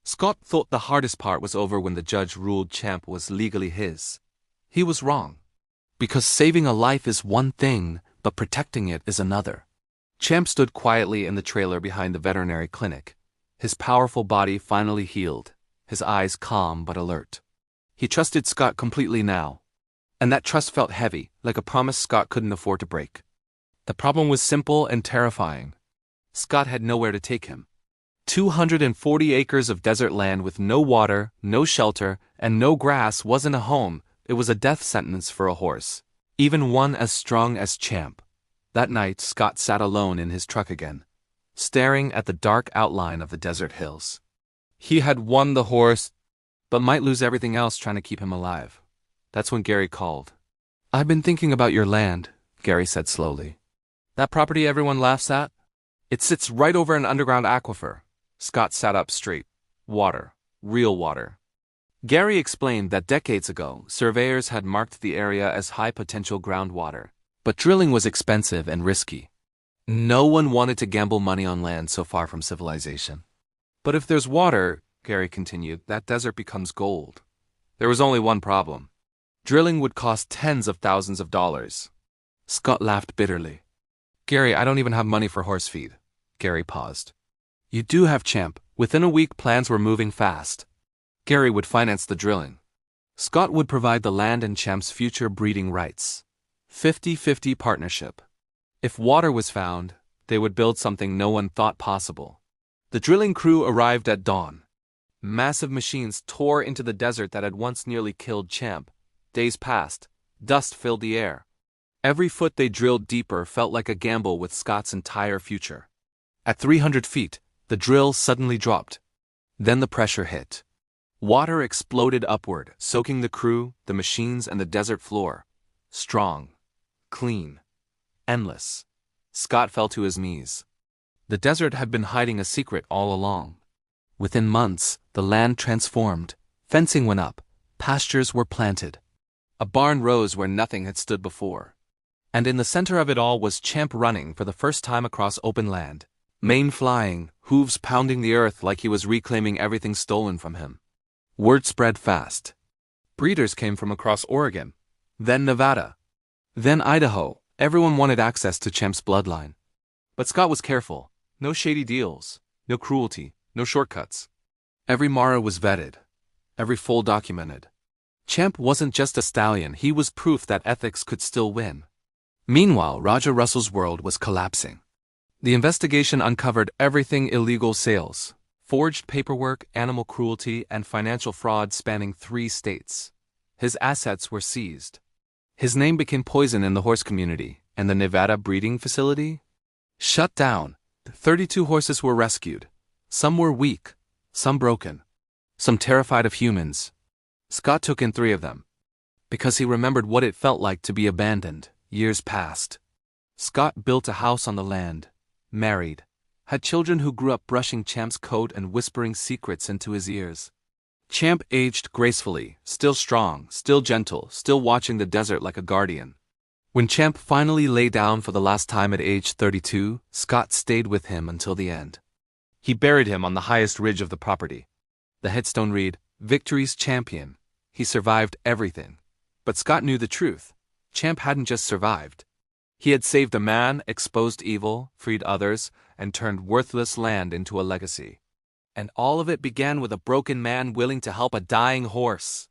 Scott thought the hardest part was over when the judge ruled Champ was legally his. He was wrong. Because saving a life is one thing, but protecting it is another. Champ stood quietly in the trailer behind the veterinary clinic. His powerful body finally healed, his eyes calm but alert. He trusted Scott completely now. And that trust felt heavy, like a promise Scott couldn't afford to break. The problem was simple and terrifying. Scott had nowhere to take him. 240 acres of desert land with no water, no shelter, and no grass wasn't a home. It was a death sentence for a horse, even one as strong as Champ. That night, Scott sat alone in his truck again, staring at the dark outline of the desert hills. He had won the horse, but might lose everything else trying to keep him alive. That's when Gary called. "I've been thinking about your land," Gary said slowly. "That property everyone laughs at? It sits right over an underground aquifer." Scott sat up straight. Water. Real water. Gary explained that decades ago, surveyors had marked the area as high-potential groundwater, but drilling was expensive and risky. No one wanted to gamble money on land so far from civilization. "But if there's water," Gary continued, "that desert becomes gold." There was only one problem. Drilling would cost tens of thousands of dollars. Scott laughed bitterly. "Gary, I don't even have money for horse feed." Gary paused. "You do have Champ." Within a week, plans were moving fast. Gary would finance the drilling. Scott would provide the land and Champ's future breeding rights. 50-50 partnership. If water was found, they would build something no one thought possible. The drilling crew arrived at dawn. Massive machines tore into the desert that had once nearly killed Champ. Days passed. Dust filled the air. Every foot they drilled deeper felt like a gamble with Scott's entire future. At 300 feet, the drill suddenly dropped. Then the pressure hit. Water exploded upward, soaking the crew, the machines, and the desert floor. Strong. Clean. Endless. Scott fell to his knees. The desert had been hiding a secret all along. Within months, the land transformed. Fencing went up. Pastures were planted. A barn rose where nothing had stood before. And in the center of it all was Champ running for the first time across open land. Mane flying, hooves pounding the earth like he was reclaiming everything stolen from him. Word spread fast. Breeders came from across Oregon, then Nevada, then Idaho. Everyone wanted access to Champ's bloodline. But Scott was careful. No shady deals, no cruelty, no shortcuts. Every Mara was vetted, every foal documented. Champ wasn't just a stallion, he was proof that ethics could still win. Meanwhile, Roger Russell's world was collapsing. The investigation uncovered everything: illegal sales, forged paperwork, animal cruelty, and financial fraud spanning 3 states. His assets were seized. His name became poison in the horse community, and the Nevada breeding facility shut down. 32 horses were rescued. Some were weak, some broken, some terrified of humans. Scott took in 3 of them, because he remembered what it felt like to be abandoned. Years passed. Scott built a house on the land, married, had children who grew up brushing Champ's coat and whispering secrets into his ears. Champ aged gracefully, still strong, still gentle, still watching the desert like a guardian. When Champ finally lay down for the last time at age 32, Scott stayed with him until the end. He buried him on the highest ridge of the property. The headstone read, "Victory's Champion." He survived everything. But Scott knew the truth. Champ hadn't just survived. He had saved a man, exposed evil, freed others, and turned worthless land into a legacy. And all of it began with a broken man willing to help a dying horse.